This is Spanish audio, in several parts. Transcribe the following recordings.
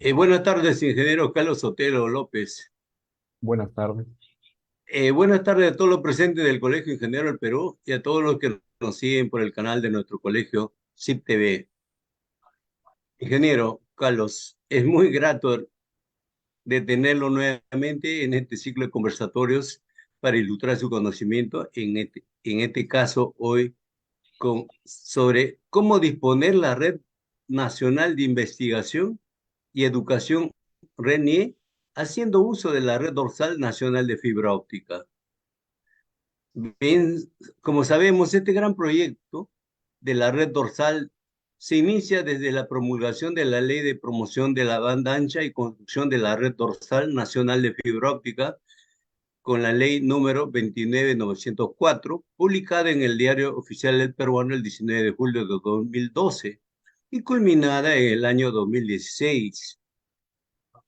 Buenas tardes, ingeniero Carlos Sotelo López. Buenas tardes. Buenas tardes a todos los presentes del Colegio Ingeniero del Perú y a todos los que nos siguen por el canal de nuestro colegio SIP TV. Ingeniero Carlos, es muy grato de tenerlo nuevamente en este ciclo de conversatorios para ilustrar su conocimiento, en este caso hoy sobre cómo disponer la Red Nacional de Investigación y Educación RENIE, haciendo uso de la Red Dorsal Nacional de Fibra Óptica. Bien, como sabemos, este gran proyecto de la Red Dorsal se inicia desde la promulgación de la Ley de Promoción de la Banda Ancha y Construcción de la Red Dorsal Nacional de Fibra Óptica, con la ley número 29.904, publicada en el Diario Oficial del Peruano el 19 de julio de 2012 y culminada en el año 2016.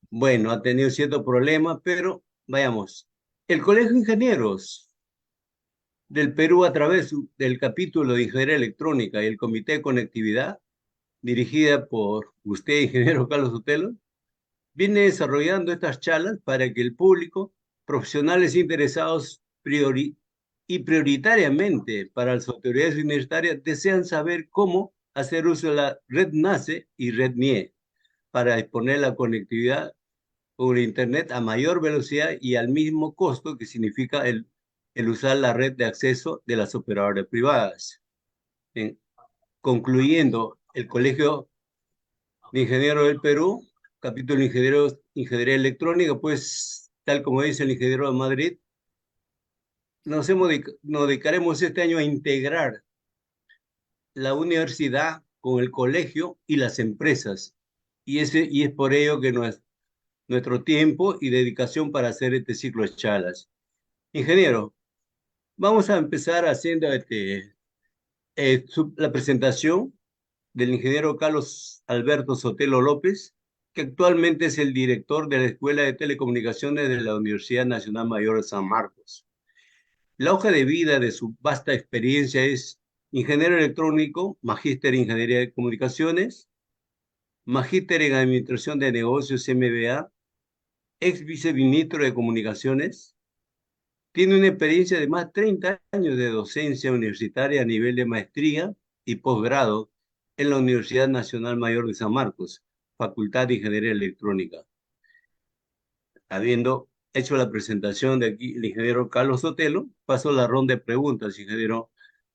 Bueno, ha tenido ciertos problemas, pero vayamos. El Colegio de Ingenieros del Perú, a través del capítulo de Ingeniería Electrónica y el Comité de Conectividad, dirigida por usted, ingeniero Carlos Sotelo, viene desarrollando estas charlas para que el público, profesionales interesados y prioritariamente para las autoridades universitarias, desean saber cómo hacer uso de la red NACE y red NIE para disponer la conectividad por Internet a mayor velocidad y al mismo costo que significa el usar la red de acceso de las operadoras privadas. En- Concluyendo, el Colegio de Ingeniero del Perú, capítulo de Ingeniería Electrónica, pues tal como dice el ingeniero de Madrid, nos dedicaremos este año a integrar la universidad con el colegio y las empresas. Y es por ello que nuestro tiempo y dedicación para hacer este ciclo de charlas. Ingeniero, vamos a empezar haciendo la presentación del ingeniero Carlos Alberto Sotelo López, que actualmente es el director de la Escuela de Telecomunicaciones de la Universidad Nacional Mayor de San Marcos. La hoja de vida de su vasta experiencia es ingeniero electrónico, magíster en Ingeniería de Comunicaciones, magíster en Administración de Negocios MBA, ex viceministro de Comunicaciones. Tiene una experiencia de más de 30 años de docencia universitaria a nivel de maestría y posgrado en la Universidad Nacional Mayor de San Marcos, Facultad de Ingeniería Electrónica. Habiendo hecho la presentación de aquí el ingeniero Carlos Sotelo, paso la ronda de preguntas, ingeniero,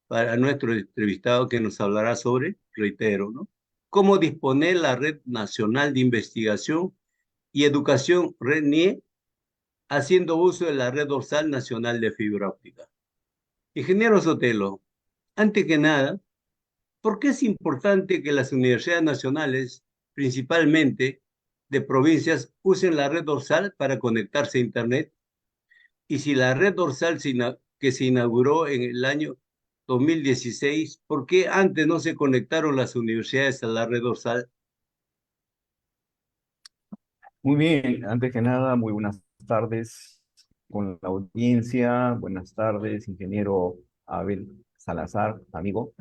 para nuestro entrevistado que nos hablará sobre, reitero, ¿no? Cómo disponer la Red Nacional de Investigación y Educación RENIE haciendo uso de la Red Dorsal Nacional de Fibra Óptica. Ingeniero Sotelo, antes que nada, ¿por qué es importante que las universidades nacionales, principalmente de provincias, usen la red dorsal para conectarse a Internet? Y si la red dorsal que se inauguró en el año 2016, ¿por qué antes no se conectaron las universidades a la red dorsal? Muy bien, antes que nada, muy buenas tardes con la audiencia. Buenas tardes, ingeniero Abel Salazar, amigo.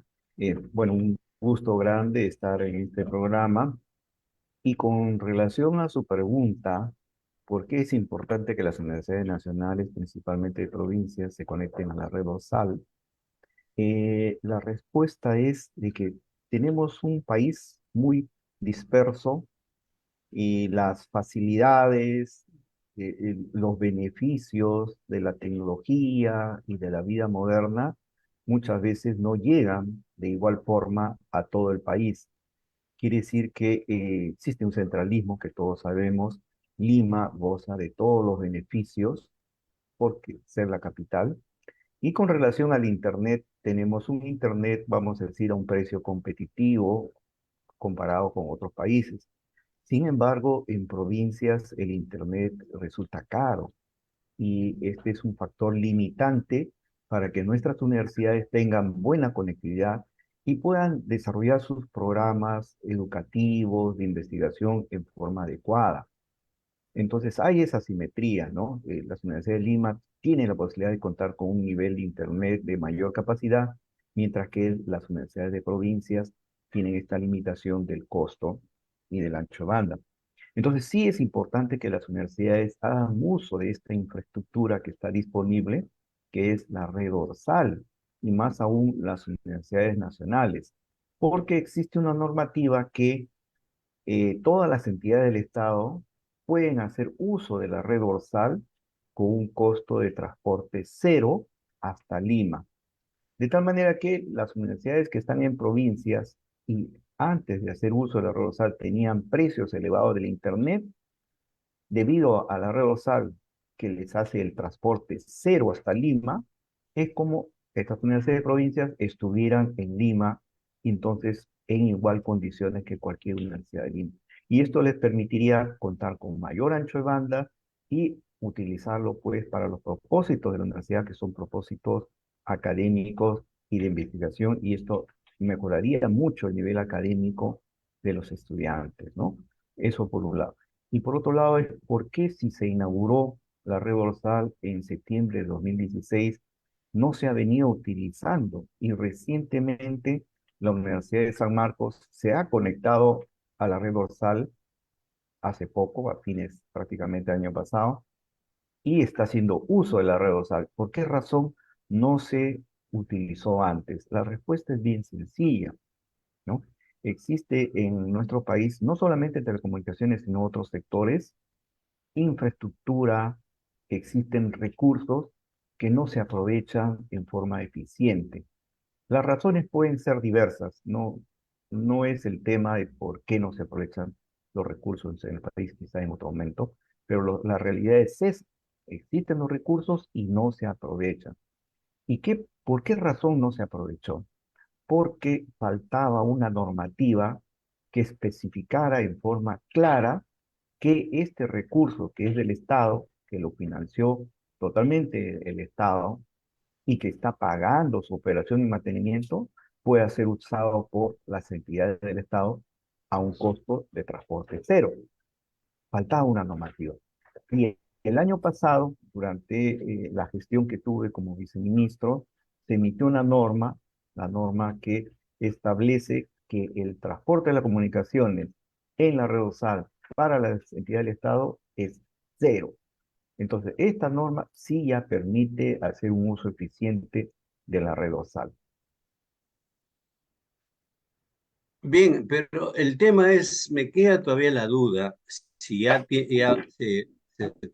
Bueno, un gusto grande estar en este programa. Y con relación a su pregunta, ¿por qué es importante que las universidades nacionales, principalmente de provincias, se conecten a la red dorsal? La respuesta es de que tenemos un país muy disperso y las facilidades, los beneficios de la tecnología y de la vida moderna muchas veces no llegan de igual forma a todo el país. Quiere decir que existe un centralismo que todos sabemos. Lima goza de todos los beneficios por ser la capital. Y con relación al Internet, tenemos un Internet, vamos a decir, a un precio competitivo comparado con otros países. Sin embargo, en provincias el Internet resulta caro y este es un factor limitante para que nuestras universidades tengan buena conectividad y puedan desarrollar sus programas educativos de investigación en forma adecuada. Entonces hay esa simetría, ¿no? Las universidades de Lima tienen la posibilidad de contar con un nivel de Internet de mayor capacidad, mientras que las universidades de provincias tienen esta limitación del costo y del ancho de banda. Entonces sí es importante que las universidades hagan uso de esta infraestructura que está disponible, que es la red dorsal, y más aún las universidades nacionales, porque existe una normativa que todas las entidades del Estado pueden hacer uso de la red dorsal con un costo de transporte cero hasta Lima. De tal manera que las universidades que están en provincias y antes de hacer uso de la red dorsal tenían precios elevados del Internet, debido a la red dorsal que les hace el transporte cero hasta Lima, es como estas universidades de provincias estuvieran en Lima, entonces en igual condiciones que cualquier universidad de Lima. Y esto les permitiría contar con mayor ancho de banda y utilizarlo pues para los propósitos de la universidad, que son propósitos académicos y de investigación, y esto mejoraría mucho el nivel académico de los estudiantes, ¿no? Eso por un lado. Y por otro lado, es por qué si se inauguró la red dorsal en septiembre de 2016, no se ha venido utilizando. Y recientemente la Universidad de San Marcos se ha conectado a la red dorsal hace poco, a fines prácticamente del año pasado, y está haciendo uso de la red dorsal. ¿Por qué razón no se utilizó antes? La respuesta es bien sencilla, ¿no? Existe en nuestro país, no solamente telecomunicaciones, sino otros sectores, infraestructura, existen recursos que no se aprovechan en forma eficiente. Las razones pueden ser diversas, no es el tema de por qué no se aprovechan los recursos en el país, quizá en otro momento, pero la realidad es esa. Existen los recursos y no se aprovechan. ¿Por qué razón no se aprovechó? Porque faltaba una normativa que especificara en forma clara que este recurso que es del Estado, que lo financió totalmente el Estado y que está pagando su operación y mantenimiento, pueda ser usado por las entidades del Estado a un costo de transporte cero. Faltaba una normativa. Y el año pasado, durante la gestión que tuve como viceministro, se emitió una norma, la norma que establece que el transporte de las comunicaciones en la red OSAL para las entidades del Estado es cero. Entonces, esta norma sí ya permite hacer un uso eficiente de la red OSAL. Bien, pero el tema es, me queda todavía la duda, si ya se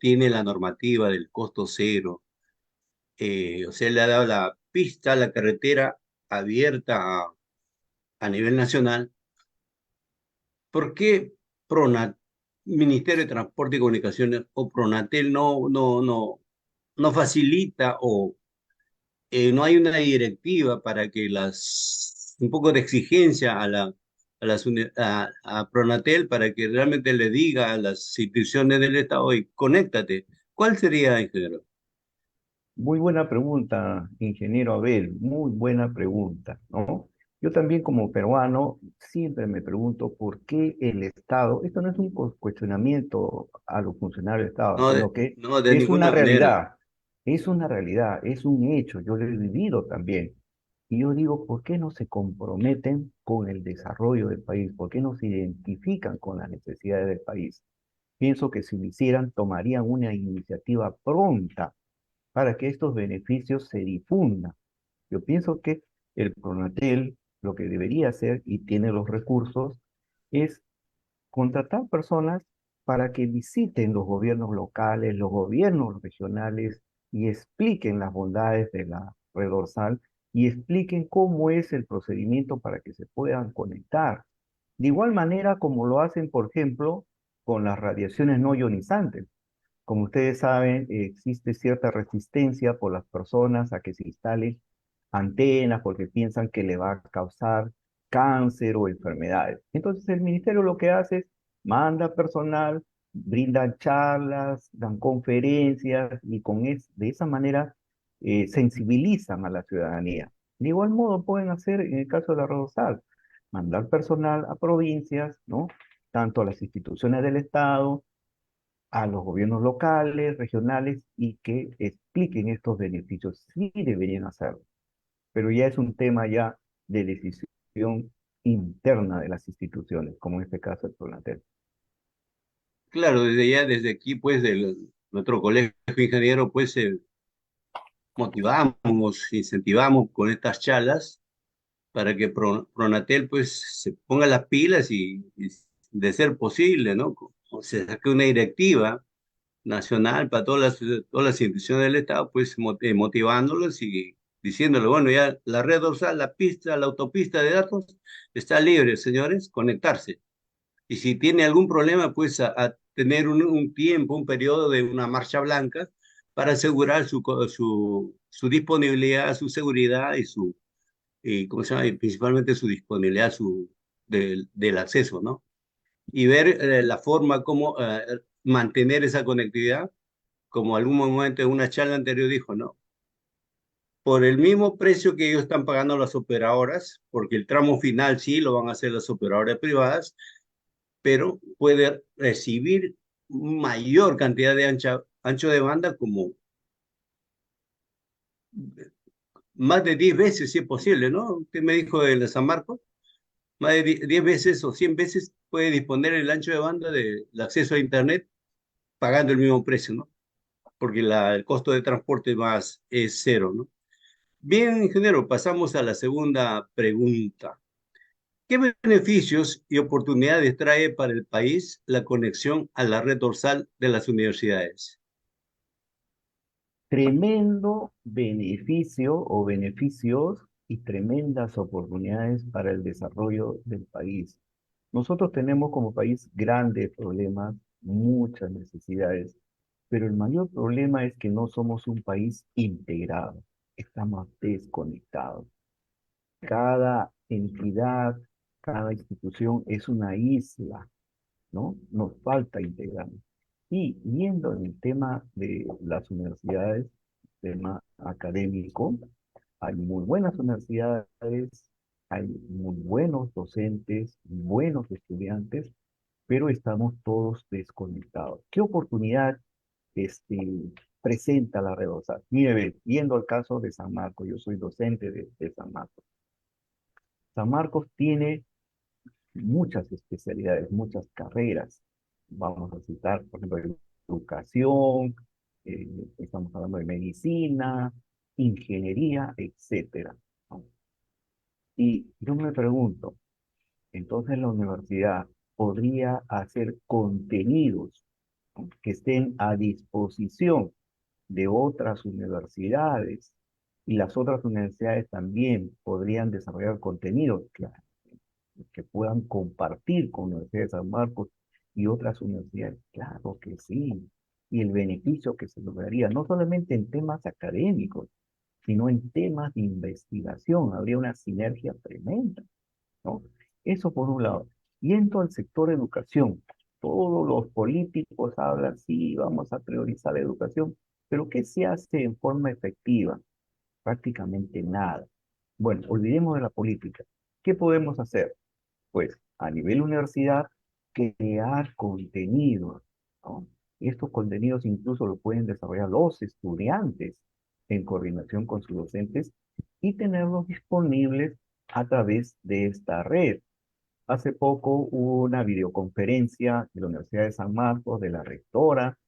tiene la normativa del costo cero, o sea, le ha dado la pista, la carretera abierta a nivel nacional. ¿Por qué Ministerio de Transporte y Comunicaciones o Pronatel no facilita o no hay una directiva para que un poco de exigencia a Pronatel para que realmente le diga a las instituciones del Estado y conéctate? ¿Cuál sería, ingeniero? Muy buena pregunta, ingeniero Abel, muy buena pregunta, ¿no? Yo también como peruano siempre me pregunto por qué el Estado, esto no es un cuestionamiento a los funcionarios del Estado, No, sino que no, de es ninguna manera. una realidad, es un hecho, yo lo he vivido también. Y yo digo, ¿por qué no se comprometen con el desarrollo del país? ¿Por qué no se identifican con las necesidades del país? Pienso que si lo hicieran, tomarían una iniciativa pronta para que estos beneficios se difundan. Yo pienso que el Pronatel lo que debería hacer, y tiene los recursos, es contratar personas para que visiten los gobiernos locales, los gobiernos regionales y expliquen las bondades de la red dorsal y expliquen cómo es el procedimiento para que se puedan conectar. De igual manera como lo hacen, por ejemplo, con las radiaciones no ionizantes. Como ustedes saben, existe cierta resistencia por las personas a que se instalen antenas porque piensan que le va a causar cáncer o enfermedades. Entonces el ministerio lo que hace es manda personal, brindan charlas, dan conferencias y de esa manera sensibilizan a la ciudadanía. De igual modo pueden hacer en el caso de la Rodosal, mandar personal a provincias, ¿no? Tanto a las instituciones del Estado, a los gobiernos locales, regionales y que expliquen estos beneficios. Sí deberían hacerlo, pero ya es un tema ya de decisión interna de las instituciones, como en este caso el Pronatel. claro, desde ya, desde aquí, pues, nuestro colegio ingeniero, pues, motivamos, incentivamos con estas charlas para que Pronatel, pues, se ponga las pilas y de ser posible, ¿no? O se saque una directiva nacional para todas las instituciones del Estado, pues motivándolos y diciéndole, bueno, ya la red dorsal, la pista, la autopista de datos está libre, señores, conectarse. Y si tiene algún problema, pues a tener un tiempo, un periodo de una marcha blanca para asegurar su disponibilidad, su seguridad y ¿cómo se llama? Y principalmente su disponibilidad del acceso, ¿no? Y ver la forma como mantener esa conectividad, como algún momento en una charla anterior dijo, ¿no? Por el mismo precio que ellos están pagando las operadoras, porque el tramo final sí lo van a hacer las operadoras privadas, pero puede recibir mayor cantidad de ancho de banda, como más de 10 veces, si es posible, ¿no? Usted me dijo de San Marcos, más de 10 veces o 100 veces puede disponer el ancho de banda del acceso a Internet pagando el mismo precio, ¿no? Porque el costo de transporte más es cero, ¿no? Bien, ingeniero, pasamos a la segunda pregunta. ¿Qué beneficios y oportunidades trae para el país la conexión a la red dorsal de las universidades? Tremendo beneficio o beneficios y tremendas oportunidades para el desarrollo del país. Nosotros tenemos como país grandes problemas, muchas necesidades, pero el mayor problema es que no somos un país integrado, estamos desconectados. Cada entidad, cada institución es una isla, ¿no? Nos falta integrar. Y viendo en el tema de las universidades, tema académico, hay muy buenas universidades, hay muy buenos docentes, buenos estudiantes, pero estamos todos desconectados. ¿Qué oportunidad este, presenta la red OSAT? Mire, ve, viendo el caso de San Marcos, yo soy docente de San Marcos. San Marcos tiene muchas especialidades, muchas carreras. Vamos a citar, por ejemplo, educación, estamos hablando de medicina, ingeniería, etcétera, ¿no? Y yo me pregunto, entonces la universidad podría hacer contenidos, ¿no?, que estén a disposición de otras universidades y las otras universidades también podrían desarrollar contenidos, claro, que puedan compartir con la Universidad de San Marcos y otras universidades. Claro que sí. Y el beneficio que se lograría, no solamente en temas académicos, sino en temas de investigación, habría una sinergia tremenda, ¿no? Eso por un lado. Yendo al sector educación, todos los políticos hablan, sí, vamos a priorizar la educación, pero ¿qué se hace en forma efectiva? Prácticamente nada. Bueno, olvidemos de la política. ¿Qué podemos hacer? Pues a nivel universidad, crear contenidos, ¿no? Estos contenidos incluso lo pueden desarrollar los estudiantes en coordinación con sus docentes y tenerlos disponibles a través de esta red. Hace poco hubo una videoconferencia de la Universidad de San Marcos, de la rectora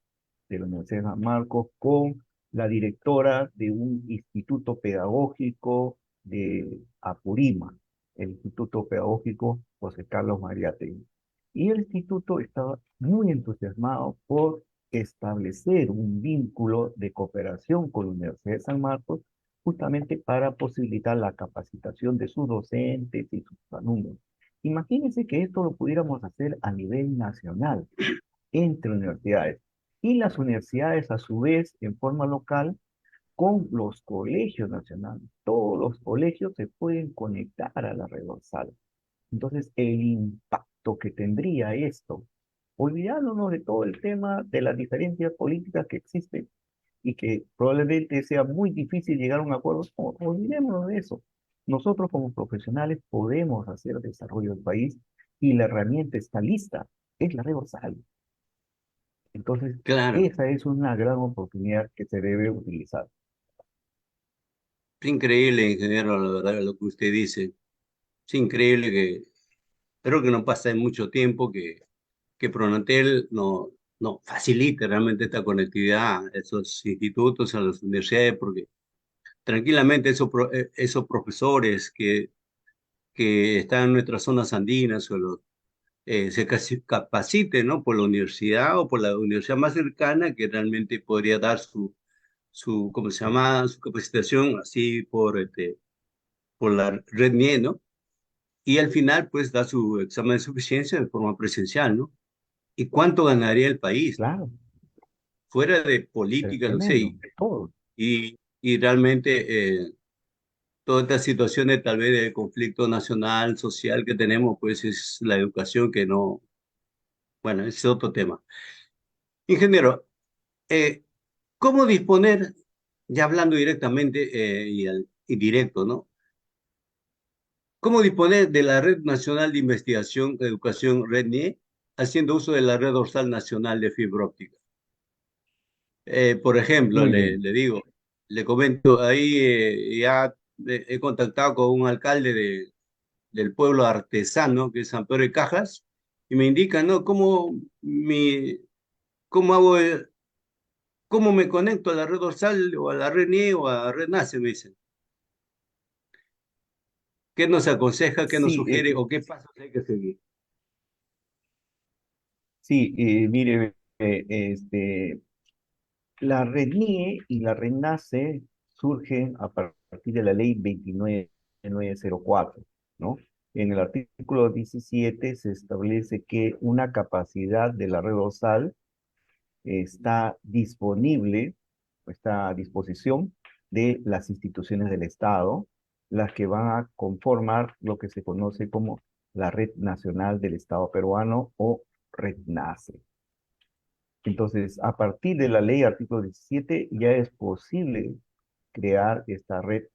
de la Universidad de San Marcos, con la directora de un instituto pedagógico de Apurima, el Instituto Pedagógico José Carlos Mariátegui. Y el instituto estaba muy entusiasmado por establecer un vínculo de cooperación con la Universidad de San Marcos, justamente para posibilitar la capacitación de sus docentes y sus alumnos. Imagínense que esto lo pudiéramos hacer a nivel nacional, entre universidades. Y las universidades, a su vez, en forma local, con los colegios nacionales. Todos los colegios se pueden conectar a la red dorsal. Entonces, el impacto que tendría esto, olvidándonos de todo el tema de las diferencias políticas que existen y que probablemente sea muy difícil llegar a un acuerdo, olvidémonos de eso. Nosotros como profesionales podemos hacer desarrollo del país y la herramienta está lista, es la red dorsal. Entonces, Claro, esa es una gran oportunidad que se debe utilizar. es increíble, ingeniero, la verdad, lo que usted dice. Es increíble que, creo que no pasa en mucho tiempo que Pronatel no. no, facilite realmente esta conectividad a esos institutos, a las universidades, porque tranquilamente esos profesores que están en nuestras zonas andinas o capaciten, ¿no? Por la universidad o por la universidad más cercana que realmente podría dar ¿cómo se llama? Su capacitación así por la red NIE, ¿no? Y al final, pues, da su examen de suficiencia de forma presencial, ¿no? ¿Y cuánto ganaría el país, ¿no? Claro, Fuera de política, no sé, tremendo, todo. y realmente todas estas situaciones tal vez de conflicto nacional, social que tenemos, pues es la educación que no, bueno, ese es otro tema. Ingeniero, eh, ¿cómo disponer, ya hablando directamente y directo, ¿no? ¿Cómo disponer de la Red Nacional de Investigación Educación REDNIE haciendo uso de la Red Dorsal Nacional de Fibra Óptica? Por ejemplo, Muy bien. le digo, le comento, ahí ya he contactado con un alcalde del pueblo artesano, que es San Pedro de Cajas, y me indica, ¿no? ¿Cómo hago, cómo me conecto a la red dorsal o a la red NIE o a la red NACE? Me dicen. ¿Qué nos aconseja, qué nos Sí, sugiere o qué pasos hay que seguir? sí, mire, la RENIE y la RENACE surgen a partir de la ley 29904, ¿no? En el artículo 17 se establece que una capacidad de la red dorsal está disponible, está a disposición de las instituciones del Estado, las que van a conformar lo que se conoce como la Red Nacional del Estado Peruano o REDNACE. Entonces, a partir de la ley artículo 17, ya es posible crear esta red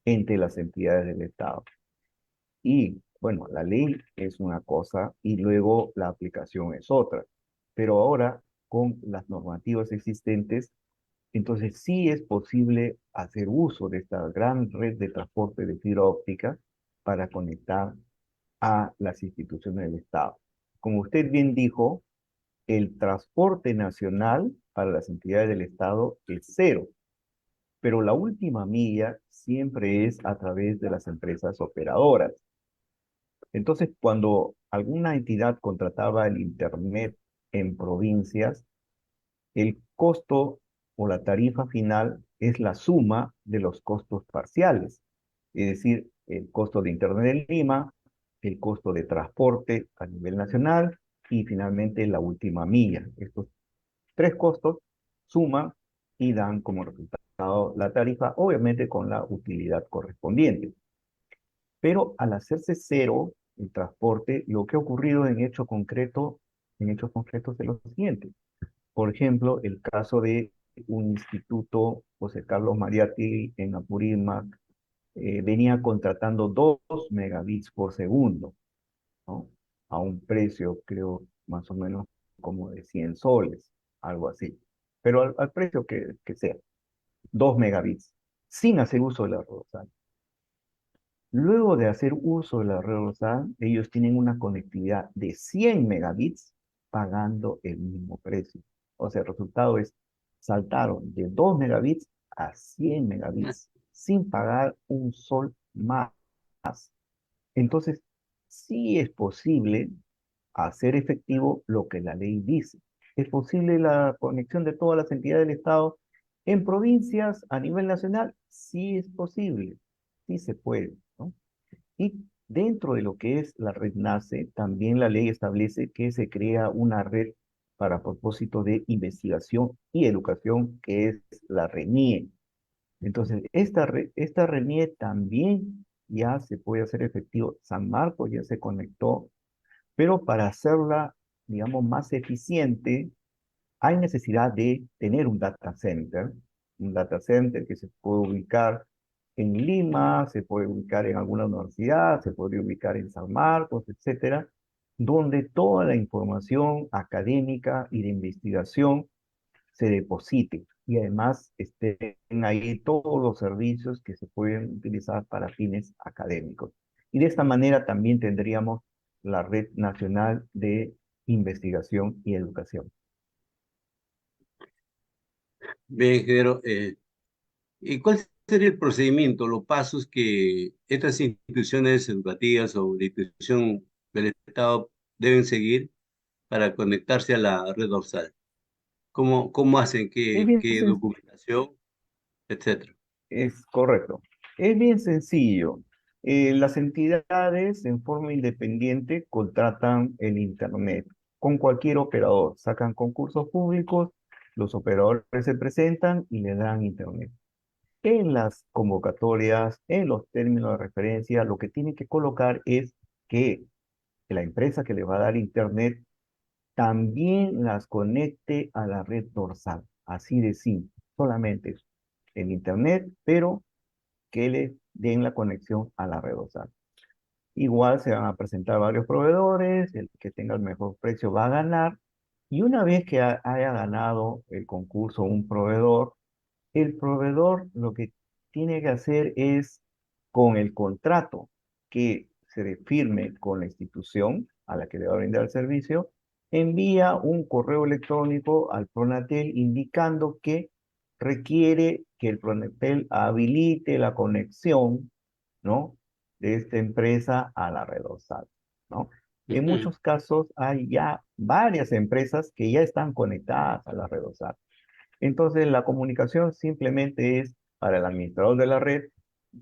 entre las entidades del Estado. Y bueno, la ley es una cosa y luego la aplicación es otra. Pero ahora, con las normativas existentes, entonces sí es posible hacer uso de esta gran red de transporte de fibra óptica para conectar a las instituciones del Estado. Como usted bien dijo, el transporte nacional para las entidades del Estado es cero, pero la última milla siempre es a través de las empresas operadoras. Entonces, cuando alguna entidad contrataba el Internet en provincias, el costo o la tarifa final es la suma de los costos parciales, es decir, el costo de Internet en Lima, el costo de transporte a nivel nacional y finalmente la última milla. Estos tres costos suman y dan como resultado la tarifa, obviamente con la utilidad correspondiente. Pero al hacerse cero el transporte, lo que ha ocurrido en hechos concretos es lo siguiente. Por ejemplo, el caso de un instituto, José Carlos Mariatti, en Apurímac, venía contratando 2 megabits por segundo, ¿no? A un precio, creo, más o menos como de 100 soles, algo así. Pero al precio que sea, 2 megabits, sin hacer uso de la red dorsal. Luego de hacer uso de la red dorsal, ellos tienen una conectividad de 100 megabits pagando el mismo precio. O sea, el resultado es, saltaron de 2 megabits a 100 megabits sin pagar un sol más. Entonces, sí es posible hacer efectivo lo que la ley dice. Es posible la conexión de todas las entidades del Estado en provincias a nivel nacional. Sí es posible, sí se puede, ¿no? Y dentro de lo que es la red NACE, también la ley establece que se crea una red para propósito de investigación y educación, que es la RENIE. Entonces, esta RENIE también ya se puede hacer efectivo. San Marcos ya se conectó, pero para hacerla, digamos, más eficiente, hay necesidad de tener un data center que se puede ubicar en Lima, se puede ubicar en alguna universidad, se puede ubicar en San Marcos, etcétera, donde toda la información académica y de investigación se deposite y además estén ahí todos los servicios que se pueden utilizar para fines académicos. Y de esta manera también tendríamos la Red Nacional de Investigación y Educación. Bien, ingeniero. ¿Y cuál sería el procedimiento, los pasos que estas instituciones educativas o de institución del Estado deben seguir para conectarse a la red dorsal? ¿Cómo hacen? Es ¿Qué, bien, qué documentación, etcétera? es correcto. Es bien sencillo. Las entidades en forma independiente contratan el Internet con cualquier operador. Sacan concursos públicos, los operadores se presentan y le dan Internet. En las convocatorias, en los términos de referencia, lo que tiene que colocar es que la empresa que le va a dar Internet también las conecte a la red dorsal. Así de simple. Solamente eso. El Internet, pero que le den la conexión a la red dorsal. Igual se van a presentar varios proveedores, el que tenga el mejor precio va a ganar, y una vez que haya ganado el concurso un proveedor, el proveedor lo que tiene que hacer es, con el contrato que se firme con la institución a la que le va a brindar el servicio, envía un correo electrónico al Pronatel indicando que requiere que el Pronatel habilite la conexión, ¿no?, de esta empresa a la red OSAT, ¿no? En Ujú. muchos casos hay ya varias empresas que ya están conectadas a la red OSAT. Entonces, la comunicación simplemente es para el administrador de la red,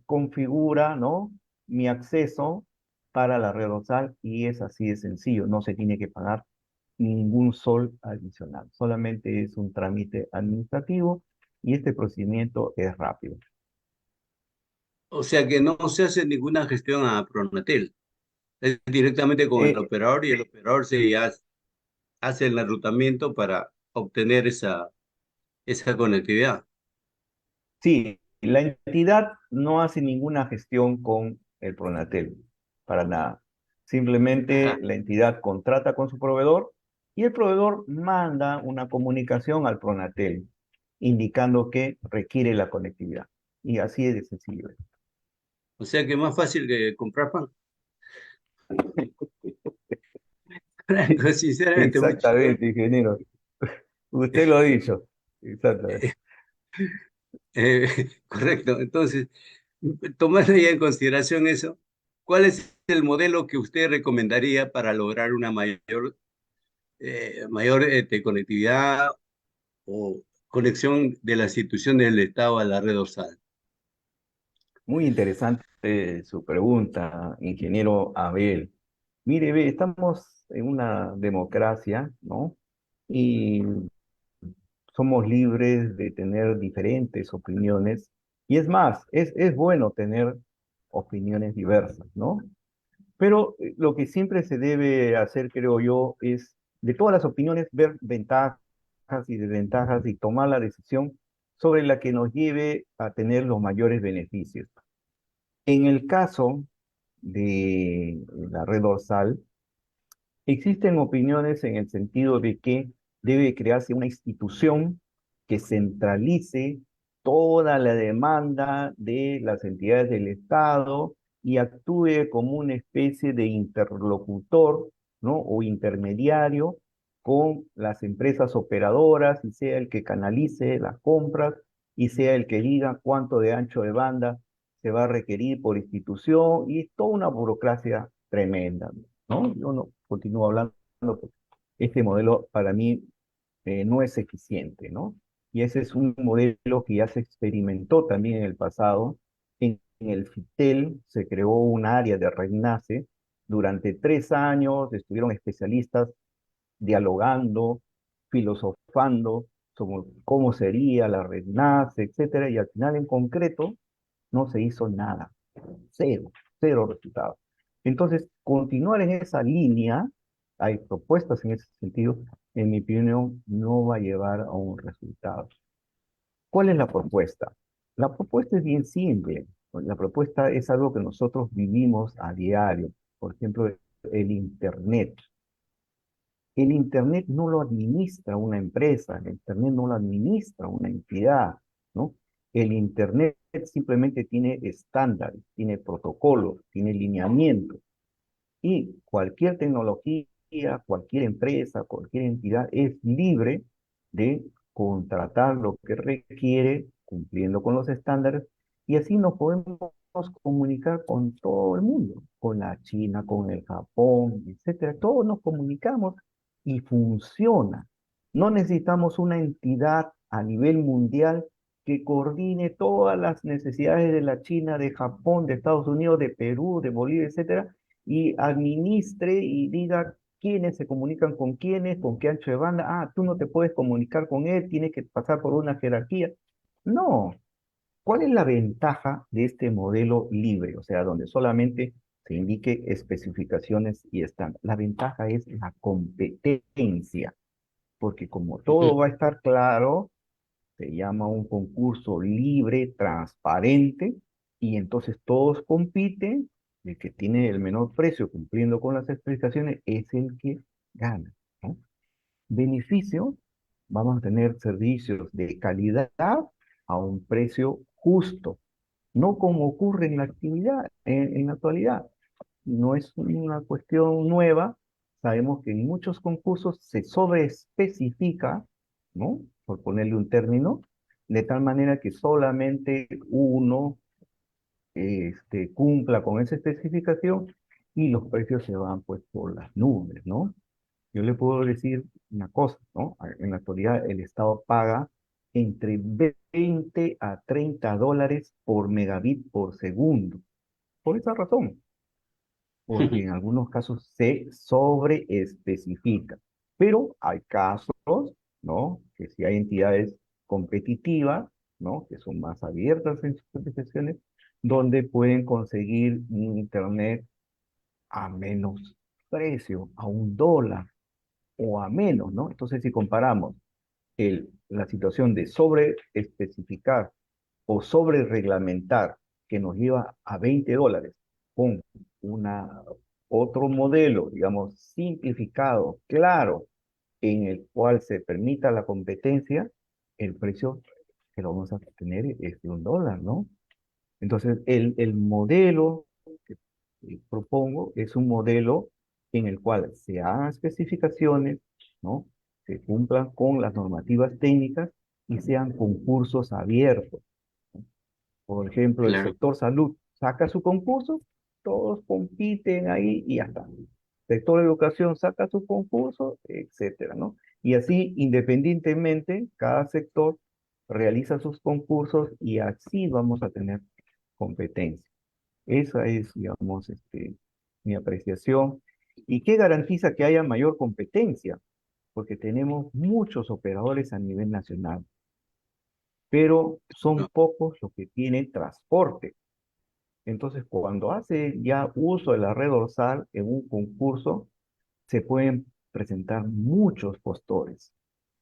configura, ¿no?, mi acceso para la red dorsal y es así de sencillo, no se tiene que pagar ningún sol adicional, solamente es un trámite administrativo y este procedimiento es rápido. O sea que no se hace ninguna gestión a Pronatel, es directamente con el Eh, operador y el operador hace el enrutamiento para obtener esa conectividad. sí, la entidad no hace ninguna gestión con el Pronatel, para nada. Simplemente Ajá. la entidad contrata con su proveedor y el proveedor manda una comunicación al Pronatel indicando que requiere la conectividad. Y así es de sencillo. O sea que es más fácil que comprar pan. Franco, sinceramente, muy chistoso. Exactamente, ingeniero. Usted lo ha dicho. Exactamente. Correcto. Entonces, tomando ya en consideración eso, ¿cuál es el modelo que usted recomendaría para lograr una mayor conectividad o conexión de las instituciones del Estado a la red dorsal? Muy interesante su pregunta, ingeniero Abel. Mire, ve, estamos en una democracia, ¿no? Y somos libres de tener diferentes opiniones. Y es más, es bueno tener opiniones diversas, ¿no? Pero lo que siempre se debe hacer, creo yo, es de todas las opiniones ver ventajas y desventajas y tomar la decisión sobre la que nos lleve a tener los mayores beneficios. En el caso de la red dorsal, existen opiniones en el sentido de que debe crearse una institución que centralice toda la demanda de las entidades del Estado y actúe como una especie de interlocutor, ¿no?, o intermediario con las empresas operadoras y sea el que canalice las compras y sea el que diga cuánto de ancho de banda se va a requerir por institución y es toda una burocracia tremenda, ¿no? Yo no continúo hablando porque este modelo para mí no es eficiente, ¿no? Y ese es un modelo que ya se experimentó también en el pasado. En el FITEL se creó un área de RENACE. Durante 3 años estuvieron especialistas dialogando, filosofando sobre cómo sería la RENACE, etcétera, y al final en concreto no se hizo nada. Cero, cero resultados. Entonces, continuar en esa línea, hay propuestas en ese sentido, en mi opinión, no va a llevar a un resultado. ¿Cuál es la propuesta? La propuesta es bien simple. La propuesta es algo que nosotros vivimos a diario. Por ejemplo, el Internet. El Internet no lo administra una empresa, el Internet no lo administra una entidad, ¿no? El Internet simplemente tiene estándares, tiene protocolos, tiene lineamientos y cualquier tecnología, cualquier empresa, cualquier entidad es libre de contratar lo que requiere, cumpliendo con los estándares, y así nos podemos comunicar con todo el mundo, con la China, con el Japón, etcétera. Todos nos comunicamos y funciona. No necesitamos una entidad a nivel mundial que coordine todas las necesidades de la China, de Japón, de Estados Unidos, de Perú, de Bolivia, etcétera, y administre y diga quiénes se comunican con quiénes, con qué ancho de banda. Ah, tú no te puedes comunicar con él, tienes que pasar por una jerarquía. No. ¿Cuál es la ventaja de este modelo libre? O sea, donde solamente se indique especificaciones y estándar. La ventaja es la competencia, porque como todo va a estar claro, se llama un concurso libre, transparente, y entonces todos compiten. El que tiene el menor precio cumpliendo con las especificaciones es el que gana, ¿no? Beneficio, vamos a tener servicios de calidad a un precio justo, no como ocurre en la actividad, en la actualidad. No es una cuestión nueva. Sabemos que en muchos concursos se sobreespecifica, ¿no? Por ponerle un término, de tal manera que solamente uno cumpla con esa especificación y los precios se van pues por las nubes, ¿no? Yo le puedo decir una cosa, ¿no? En la actualidad el Estado paga entre 20 a 30 dólares por megabit por segundo. Por esa razón, porque en algunos casos se sobreespecifica. Pero hay casos, ¿no? Que si hay entidades competitivas, ¿no? Que son más abiertas en sus especificaciones, donde pueden conseguir un Internet a menos precio, a un dólar o a menos, ¿no? Entonces, si comparamos la situación de sobreespecificar o sobre reglamentar que nos lleva a 20 dólares con una, otro modelo, digamos, simplificado, claro, en el cual se permita la competencia, el precio que lo vamos a tener es de un dólar, ¿no? Entonces, el modelo que propongo es un modelo en el cual se hagan especificaciones, ¿no? Se cumplan con las normativas técnicas y sean concursos abiertos. Por ejemplo, el Claro. sector salud saca su concurso, todos compiten ahí y ya está. Sector educación saca su concurso, etcétera, ¿no? Y así, independientemente, cada sector realiza sus concursos y así vamos a tener competencia. Esa es, digamos, mi apreciación. ¿Y qué garantiza que haya mayor competencia? Porque tenemos muchos operadores a nivel nacional, pero son No, pocos los que tienen transporte. Entonces, cuando hace ya uso de la red dorsal en un concurso, se pueden presentar muchos postores,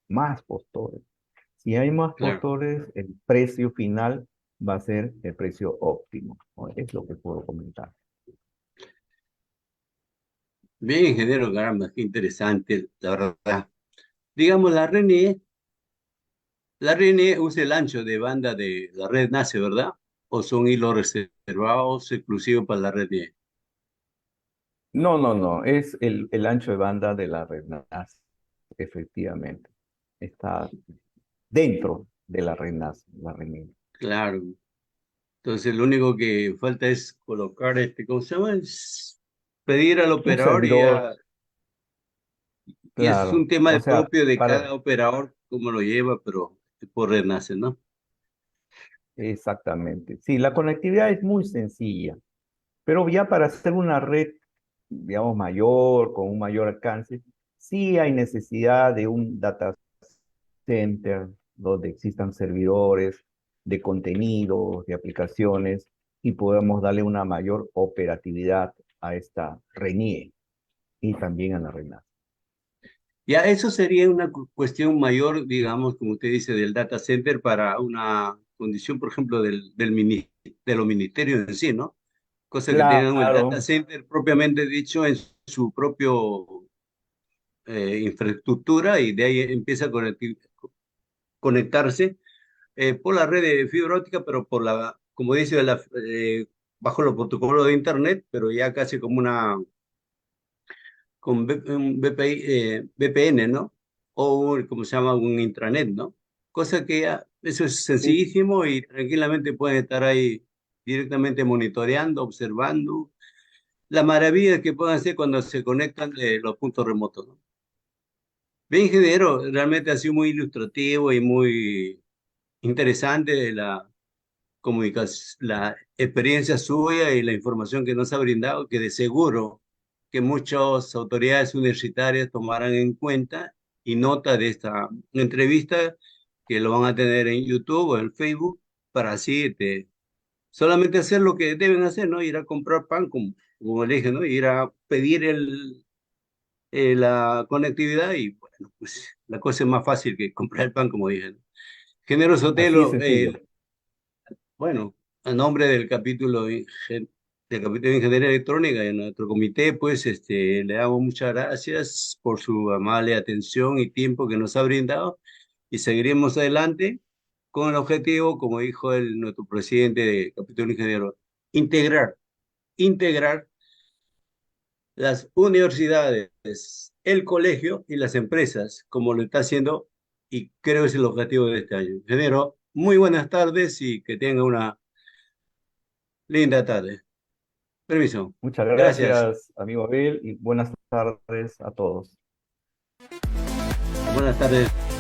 más postores. Si hay más claro. postores, el precio final va a ser el precio óptimo, ¿no? Es lo que puedo comentar. Bien, ingeniero, caramba, qué interesante, la verdad. Digamos, la RNE usa el ancho de banda de la red NACE, ¿verdad? ¿O son hilos reservados exclusivos para la red NIE? No, no, no, es el ancho de banda de la red NAS, efectivamente. Está dentro de la red NAS, la red NIL. Claro. Entonces, lo único que falta es colocar, ¿cómo se llama? Es pedir al Un operador y servidor, ya. Y ese es un claro, tema o sea, propio de para, cada operador, cómo lo lleva, pero por red NACE, ¿no? exactamente. Sí, la conectividad es muy sencilla, pero ya para hacer una red, digamos, mayor, con un mayor alcance, sí hay necesidad de un data center donde existan servidores de contenidos, de aplicaciones, y podamos darle una mayor operatividad a esta RENIE y también a la RENAS. Ya eso sería una cuestión mayor, digamos, como usted dice, del data center para una condición, por ejemplo, de los ministerios en sí, ¿no? Cosa que tengan el data Claro, center propiamente dicho en su propio infraestructura y de ahí empieza a conectarse por la red de fibra óptica, pero como dice, bajo los protocolos de Internet, pero ya casi como un VPN, ¿no? O, como se llama, un intranet, ¿no? cosa que ya, eso es Sí, sencillísimo y tranquilamente pueden estar ahí directamente monitoreando, observando la maravilla que pueden hacer cuando se conectan de los puntos remotos, ¿no? Bien, ingeniero, realmente ha sido muy ilustrativo y muy interesante la comunicación, la experiencia suya y la información que nos ha brindado, que de seguro que muchas autoridades universitarias tomarán en cuenta y nota de esta entrevista, que lo van a tener en YouTube o en Facebook, para así solamente hacer lo que deben hacer, ¿no? Ir a comprar pan, como le dije, ¿no? Ir a pedir la conectividad y, bueno, pues la cosa es más fácil que comprar el pan, como dije, ¿no? Ingeniero así es Sotelo, sencillo. bueno, a nombre del capítulo de Ingeniería Electrónica y nuestro comité, pues le damos muchas gracias por su amable atención y tiempo que nos ha brindado y seguiremos adelante con el objetivo, como dijo nuestro presidente de capítulo ingeniero, integrar, integrar las universidades, el colegio y las empresas, como lo está haciendo, y creo que es el objetivo de este año. Ingeniero, muy buenas tardes y que tenga una linda tarde. Permiso. Muchas Gracias. gracias, amigo Abel, y buenas tardes a todos. Buenas tardes.